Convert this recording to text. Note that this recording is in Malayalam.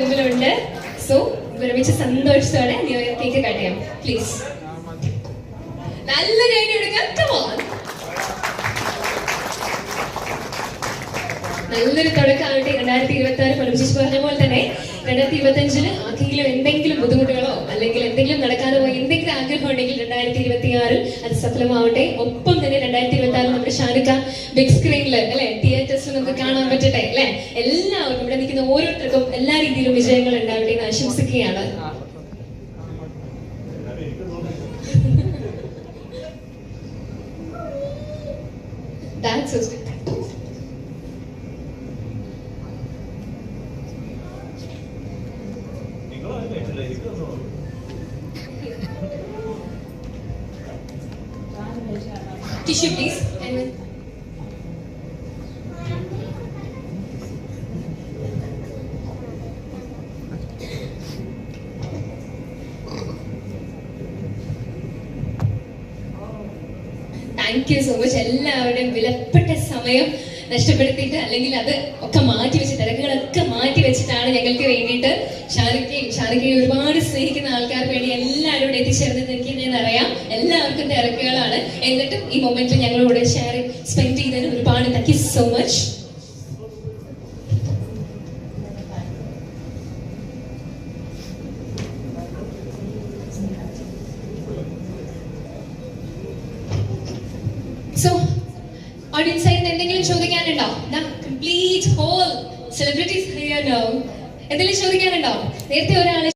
മുമ്പിലുണ്ട്. സോ ഒരുമിച്ച് സന്തോഷത്തോടെ ന്യൂ ഇയർ കേക്ക് കട്ട് ചെയ്യാം പ്ലീസ്. നല്ല കൈയ്യടി കൊടുക്കാം. Come on. നല്ലൊരു തുടക്കമാവട്ടെ 2026. പഠിപ്പിച്ച് പറഞ്ഞ പോലെ തന്നെ 2025 ആർക്കെങ്കിലും എന്തെങ്കിലും ബുദ്ധിമുട്ടുകളോ അല്ലെങ്കിൽ എന്തെങ്കിലും നടക്കാതെ പോയി എന്തെങ്കിലും ആഗ്രഹം ഉണ്ടെങ്കിൽ 2026 അത് സഫലമാവട്ടെ. ഒപ്പം തന്നെ 2026 നമ്മുടെ ഷാരുഖ് ബിഗ് സ്ക്രീനിൽ അല്ലെ, തിയേറ്റേഴ്സിൽ നമുക്ക് കാണാൻ പറ്റട്ടെ അല്ലെ. എല്ലാവർക്കും ഇവിടെ നിൽക്കുന്ന ഓരോരുത്തർക്കും എല്ലാ രീതിയിലും വിജയങ്ങൾ ഉണ്ടാവട്ടെ എന്ന് ആശംസിക്കുകയാണ്. That's so sweet. Tissue please. Thank you so much. എല്ലാവരുടെയും വിലപ്പെട്ട സമയം നഷ്ടപ്പെടുത്തിയിട്ട് അല്ലെങ്കിൽ അത് ഒക്കെ മാറ്റി വെച്ച് തിരക്കുകളൊക്കെ മാറ്റി വെച്ചിട്ടാണ് ഞങ്ങൾക്ക് വേണ്ടിയിട്ട് ഷാരുഖയെ ഒരുപാട് സ്നേഹിക്കുന്ന ആൾക്കാർക്ക് വേണ്ടി എല്ലാവരും ഇവിടെ എത്തിച്ചേർന്നത് എനിക്ക് ഞാൻ അറിയാം. എല്ലാവർക്കും തിരക്കുകളാണ്. എന്നിട്ടും ഈ മൊമെന്റിൽ ഞങ്ങളോട് സ്പെൻഡ് ചെയ്തതിന് ഒരുപാട് thank you so much. So audience ആയിട്ട് എന്തെങ്കിലും ചോദിക്കാനുണ്ടോ? Complete whole celebrities here now. എന്തെങ്കിലും ചോദിക്കാനുണ്ടോ? നേരത്തെ ഒരാൾ